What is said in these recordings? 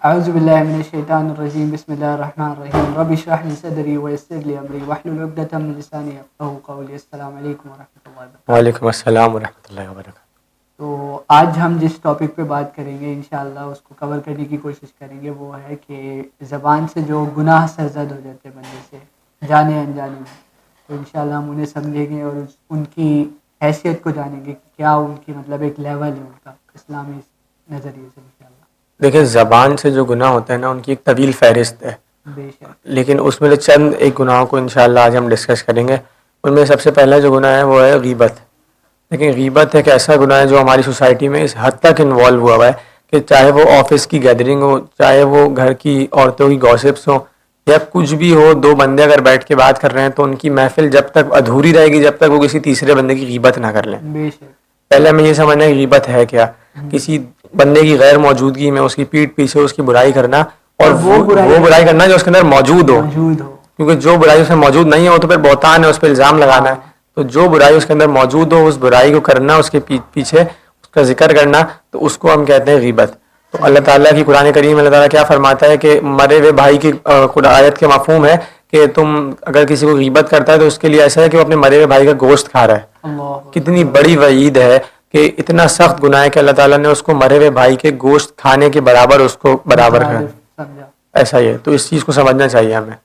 اعوذ باللہ من الشیطان الرجیم بسم اللہ الرحمن الرحیم رب اشرح لی صدری ویسر لی امری واحلل عقدۃ من لسانی یفقہوا قولی. السلام علیکم ورحمۃ اللہ وبرکاتہ. وعلیکم السلام ورحمۃ اللہ وبرکاتہ. تو آج ہم جس ٹاپک پہ بات کریں گے انشاءاللہ اس کو کور کرنے کی کوشش کریں گے، وہ ہے کہ زبان سے جو گناہ سرزد ہو جاتے ہیں بندے سے جانے انجانے میں، تو انشاءاللہ ہم انہیں سمجھیں گے اور ان کی حیثیت کو جانیں گے کہ کیا ان کی مطلب ایک لیول ہے ان کا اسلامی نظریے سے انشاءاللہ. دیکھیں، زبان سے جو گناہ ہوتا ہے نا، ان کی ایک طویل فہرست ہے، بے شک. لیکن اس میں سے چند ایک گناہوں کو انشاءاللہ آج ہم ڈسکس کریں گے. ان میں سب سے پہلا جو گناہ ہے وہ ہے غیبت. لیکن غیبت ایک ایسا گناہ ہے جو ہماری سوسائٹی میں اس حد تک انوالو ہوا ہوا ہے کہ چاہے وہ آفس کی گیدرنگ ہو، چاہے وہ گھر کی عورتوں کی گوسپس ہوں، یا کچھ بھی ہو، دو بندے اگر بیٹھ کے بات کر رہے ہیں تو ان کی محفل جب تک ادھوری رہے گی جب تک وہ کسی تیسرے بندے کی غیبت نہ کر لیں. بے شک. پہلے ہمیں یہ سمجھنا ہے غیبت ہے کیا. کسی بندے کی غیر موجودگی میں اس کی پیٹھ پیچھے اس کی برائی کرنا، اور وہ برائی کرنا جو اس کے اندر موجود ہو، کیونکہ جو برائی اس میں موجود نہیں ہو تو پھر بہتان ہے، اس پہ الزام لگانا ہے. تو جو برائی اس کے اندر موجود ہو اس برائی کو کرنا، اس کے پیچھے اس کا ذکر کرنا، تو اس کو ہم کہتے ہیں غیبت. تو اللہ تعالیٰ کی قرآن کریم اللہ تعالیٰ کیا فرماتا ہے کہ مرے ہوئے بھائی کی آیت کے مفہوم ہے کہ تم اگر کسی کو غیبت کرتا ہے تو اس کے لیے ایسا ہے کہ وہ اپنے مرے ہوئے بھائی کا گوشت کھا رہا ہے. کتنی بڑی وعید ہے کہ اتنا سخت گناہ ہے کہ اللہ تعالیٰ نے اس کو مرے ہوئے بھائی کے گوشت کھانے کے برابر اس کو برابر ہے. ایسا ہی ہے، تو اس چیز کو سمجھنا چاہیے ہمیں.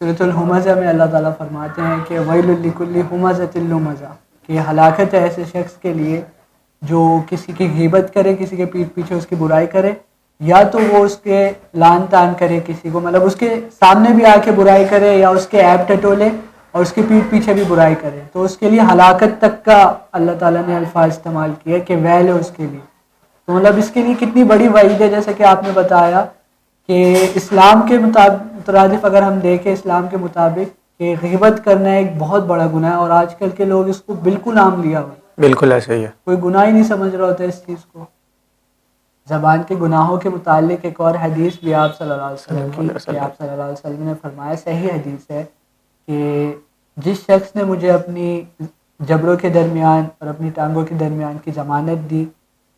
سورۃ الہمزہ میں اللہ تعالیٰ فرماتے ہیں کہ ویل لکل ہمزۃ لمزہ، کہ ہلاکت ہے ایسے شخص کے لیے جو کسی کی غیبت کرے، کسی کے پیٹھ پیچھے اس کی برائی کرے، یا تو وہ اس کے لان تان کرے کسی کو، مطلب اس کے سامنے بھی آ کے برائی کرے، یا اس کے عیب ٹٹولے اور اس کے پیٹھ پیچھے بھی برائی کرے، تو اس کے لیے ہلاکت تک کا اللہ تعالیٰ نے الفاظ استعمال کیا کہ ویل ہے اس کے لیے. تو مطلب اس کے لیے کتنی بڑی وعید ہے. جیسا کہ آپ نے بتایا کہ اسلام کے مترادف اگر ہم دیکھیں اسلام کے مطابق کہ غیبت کرنا ایک بہت بڑا گناہ ہے، اور آج کل کے لوگ اس کو بالکل عام لیا ہوا ہے. بالکل ایسا ہی ہے، کوئی گناہ ہی نہیں سمجھ رہا ہوتا اس چیز کو. زبان کے گناہوں کے متعلق ایک اور حدیث بھی آپ صلی اللہ علیہ وسلم کی کہ آپ صلی اللہ علیہ وسلم نے فرمایا، صحیح حدیث ہے، کہ جس شخص نے مجھے اپنی جبڑوں کے درمیان اور اپنی ٹانگوں کے درمیان کی ضمانت دی،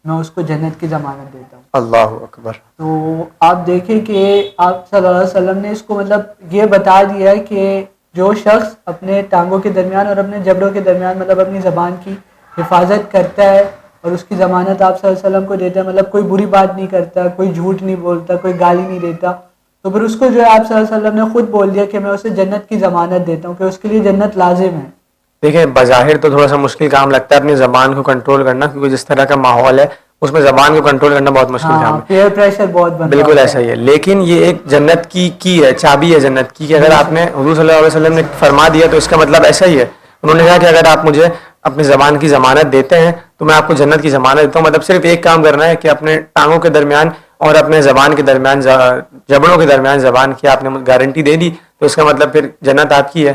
میں اس کو جنت کی ضمانت دیتا ہوں. اللہ اکبر. تو آپ دیکھیں کہ آپ صلی اللہ علیہ وسلم نے اس کو مطلب یہ بتا دیا ہے کہ جو شخص اپنے ٹانگوں کے درمیان اور اپنے جبڑوں کے درمیان مطلب اپنی زبان کی حفاظت کرتا ہے اور اس کی ضمانت آپ صلی اللہ علیہ وسلم کو دیتا ہے، مطلب کوئی بری بات نہیں کرتا، کوئی جھوٹ نہیں بولتا، کوئی گالی نہیں دیتا، تو پھر اس کو جو ہے آپ صلی اللہ علیہ وسلم نے خود بول دیا کہ میں اسے جنت کی ضمانت دیتا ہوں، کہ اس کے لیے جنت لازم ہے. دیکھیں، بظاہر تو تھوڑا سا مشکل کام لگتا ہے اپنی زبان کو کنٹرول کرنا، کیونکہ جس طرح کا ماحول ہے اس میں زبان کو کنٹرول کرنا بہت مشکل کام ہے. پیئر پریشر بہت بنتا ہے. بالکل ایسا ہی ہے، لیکن یہ ایک جنت کی ہے، چابی ہے جنت کی، کہ اگر آپ نے حضور صلی اللہ علیہ وسلم نے فرما دیا تو اس کا مطلب ایسا ہی ہے. انہوں نے کہا کہ اگر آپ مجھے اپنی زبان کی ضمانت دیتے ہیں تو میں آپ کو جنت کی ضمانت دیتا ہوں. مطلب صرف ایک کام کرنا ہے کہ اپنے ٹانگوں کے درمیان اور اپنے زبان کے درمیان، جبڑوں کے درمیان زبان کی آپ نے گارنٹی دے دی تو اس کا مطلب پھر جنت آپ کی ہے.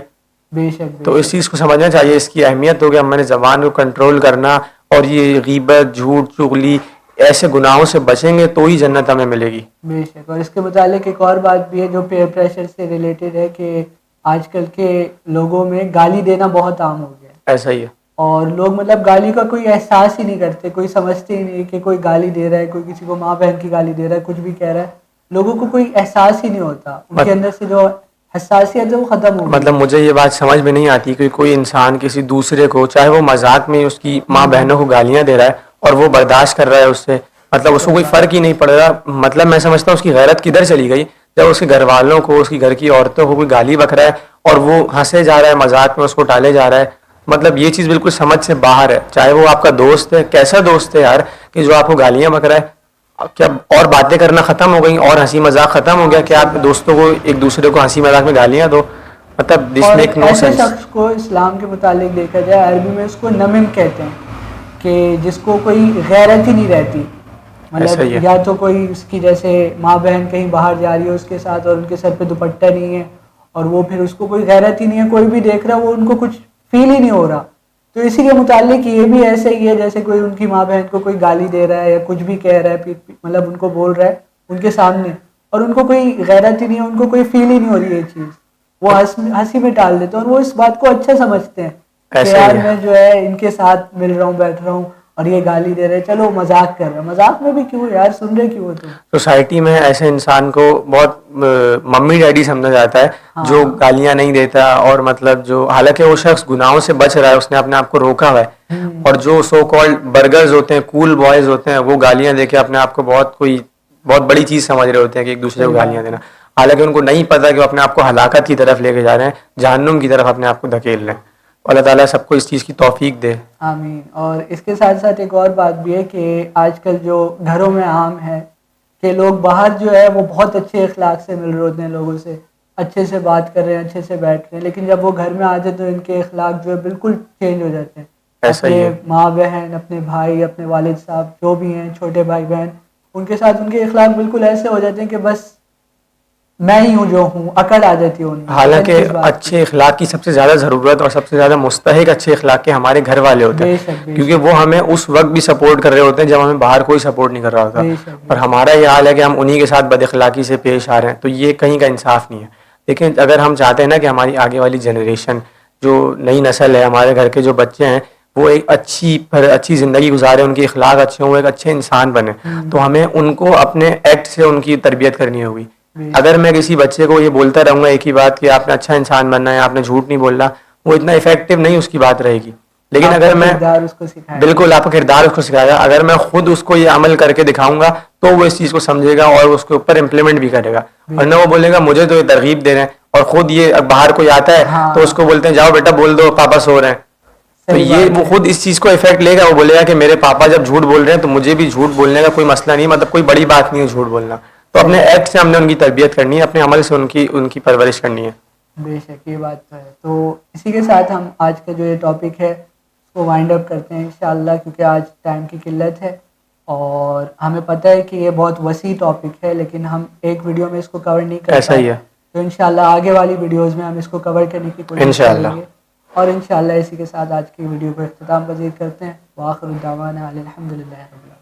بے شک. تو اس چیز کو سمجھنا چاہیے، اس کی اہمیت ہو کہ ہم نے زبان کو کنٹرول کرنا، اور یہ غیبت، جھوٹ، چغلی ایسے گناہوں سے بچیں گے تو ہی جنت ہمیں ملے گی. بے شک. اور اس کے متعلق ایک اور بات بھی ہے جو پیئر پریشر سے ریلیٹڈ ہے، کہ آج کل کے لوگوں میں گالی دینا بہت عام ہو گیا ہے. ایسا ہی ہے، اور لوگ مطلب گالی کا کوئی احساس ہی نہیں کرتے، کوئی سمجھتے ہی نہیں کہ کوئی گالی دے رہا ہے، کوئی کسی کو ماں بہن کی گالی دے رہا ہے، کچھ بھی کہہ رہا ہے، لوگوں کو کوئی احساس ہی نہیں ہوتا. ان کے اندر سے جو حساسیت ہے وہ ختم ہو گئی. مطلب مجھے یہ بات سمجھ میں نہیں آتی کہ کوئی انسان کسی دوسرے کو، چاہے وہ مذاق میں اس کی ماں بہنوں کو گالیاں دے رہا ہے اور وہ برداشت کر رہا ہے اس سے، مطلب اس کو کوئی فرق ہی نہیں پڑ رہا. مطلب میں سمجھتا ہوں اس کی غیرت کدھر چلی گئی جب اس کے گھر والوں کو، اس کی گھر کی عورتوں کو کوئی گالی بک رہا ہے اور وہ ہنسے جا رہا ہے، مذاق میں اس کو ٹالے جا رہا ہے. مطلب یہ چیز بالکل سمجھ سے باہر ہے. چاہے وہ آپ کا دوست ہے، کیسا دوست ہے یار کہ جو آپ کو گالیاں بک رہا ہے. کیا اور باتیں کرنا ختم ہو گئی اور ہنسی مذاق ختم ہو گیا کہ آپ دوستوں کو ایک دوسرے کو ہنسی مذاق میں گالیاں دو؟ مطلب دس میک نو ایسے سینس. شخص کو اسلام کے متعلق دیکھا جائے، عربی میں اس کو نمم کہتے ہیں، کہ جس کو کوئی غیرت ہی نہیں رہتی. مطلب یا تو کوئی اس کی جیسے ماں بہن کہیں باہر جا رہی ہے اس کے ساتھ اور ان کے سر پہ دوپٹہ نہیں ہے، اور وہ پھر اس کو کوئی غیرت ہی نہیں ہے، کوئی بھی دیکھ رہا ہے وہ ان کو کچھ فیل ہی نہیں ہو رہا. تو اسی کے متعلق یہ بھی ایسے ہی ہے جیسے کوئی ان کی ماں بہن کو کوئی گالی دے رہا ہے یا کچھ بھی کہہ رہا ہے، مطلب ان کو بول رہا ہے ان کے سامنے، اور ان کو کوئی غیرت ہی نہیں ہے، ان کو کوئی فیل ہی نہیں ہو رہی ہے یہ چیز. وہ ہنسی میں ٹال دیتے ہیں اور وہ اس بات کو اچھا سمجھتے ہیں کہ یار میں جو ہے ان کے ساتھ مل رہا ہوں، بیٹھ رہا ہوں اور یہ گالی دے رہے, چلو مذاق کر رہے, مذاق میں بھی کیوں یار, سن رہے کیوں تم. سوسائٹی میں ایسے انسان کو بہت ممی ڈیڈی سمجھا جاتا ہے جو گالیاں نہیں دیتا, اور مطلب جو حالانکہ وہ شخص گناہوں سے بچ رہا ہے, اس نے اپنے آپ کو روکا ہوا ہے, اور جو سو کالڈ برگرز ہوتے ہیں, کول بوائز ہوتے ہیں, وہ گالیاں دے کے اپنے آپ کو بہت بڑی چیز سمجھ رہے ہوتے ہیں کہ ایک دوسرے کو گالیاں دینا, حالانکہ ان کو نہیں پتا کہ وہ اپنے آپ کو ہلاکت کی طرف لے کے جا رہے ہیں, جہنم کی طرف اپنے آپ کو دھکیل رہے ہیں. اللہ تعالیٰ سب کو اس چیز کی توفیق دے. آمین. اور اس کے ساتھ ساتھ ایک اور بات بھی ہے کہ آج کل جو گھروں میں عام ہے کہ لوگ باہر جو ہے وہ بہت اچھے اخلاق سے مل رہے ہوتے ہیں, لوگوں سے اچھے سے بات کر رہے ہیں, اچھے سے بیٹھ رہے ہیں, لیکن جب وہ گھر میں آتے تو ان کے اخلاق جو ہے بالکل چینج ہو جاتے ہیں. اپنے ماں بہن, اپنے بھائی, اپنے والد صاحب جو بھی ہیں, چھوٹے بھائی بہن, ان کے ساتھ ان کے اخلاق بالکل ایسے ہو جاتے ہیں کہ بس میں ہی ہوں جو ہوں, اکڑ آ جاتی ہے ان میں. حالانکہ اچھے اخلاق کی سب سے زیادہ ضرورت اور سب سے زیادہ مستحق اچھے اخلاق کے ہمارے گھر والے ہوتے ہیں, کیونکہ وہ ہمیں اس وقت بھی سپورٹ کر رہے ہوتے ہیں جب ہمیں باہر کوئی سپورٹ نہیں کر رہا ہوتا, اور ہمارا یہ حال ہے کہ ہم انہی کے ساتھ بد اخلاقی سے پیش آ رہے ہیں, تو یہ کہیں کا انصاف نہیں ہے. لیکن اگر ہم چاہتے ہیں نا کہ ہماری آگے والی جنریشن, جو نئی نسل ہے, ہمارے گھر کے جو بچے ہیں, وہ ایک اچھی زندگی گزارے, ان کے اخلاق اچھے ہوں, وہ ایک اچھے انسان بنے, تو ہمیں ان کو اپنے ایکٹ سے ان کی تربیت کرنی ہوگی. اگر میں کسی بچے کو یہ بولتا رہوں گا ایک ہی بات کہ آپ نے اچھا انسان بننا ہے, آپ نے جھوٹ نہیں بولنا, وہ اتنا افیکٹو نہیں اس کی بات رہے گی. لیکن اگر میں بالکل آپ کا کردار اس کو سکھائے گا, اگر میں خود اس کو یہ عمل کر کے دکھاؤں گا تو وہ اس چیز کو سمجھے گا اور اس کے اوپر امپلیمنٹ بھی کرے گا, ورنہ وہ بولے گا مجھے تو یہ ترغیب دے رہے ہیں, اور خود یہ باہر کوئی آتا ہے تو اس کو بولتے ہیں جاؤ بیٹا بول دو پاپا سو رہے ہیں, تو یہ وہ خود اس چیز کو افیکٹ لے گا, وہ بولے گا کہ میرے پاپا جب جھوٹ بول رہے ہیں تو مجھے بھی جھوٹ بولنے کا کوئی مسئلہ نہیں, مطلب کوئی بڑی بات نہیں ہے جھوٹ بولنا. تو اپنے ایکٹ سے ہم نے ان کی تربیت کرنی ہے, اپنے عمل سے ان کی پرورش کرنی ہے. بے شک یہ بات تو ہے. تو اسی کے ساتھ ہم آج کا جو یہ ٹاپک ہے اس کو وائنڈ اپ کرتے ہیں انشاءاللہ, کیونکہ آج ٹائم کی قلت ہے اور ہمیں پتہ ہے کہ یہ بہت وسیع ٹاپک ہے, لیکن ہم ایک ویڈیو میں اس کو کور نہیں کر پائے. تو انشاءاللہ آگے والی ویڈیوز میں ہم اس کو کور کرنے کی کوشش کریں گے. اور انشاءاللہ اسی کے ساتھ آج کی ویڈیو کو اختتام پذیر کرتے ہیں. وآخر دعوانا الحمدللہ.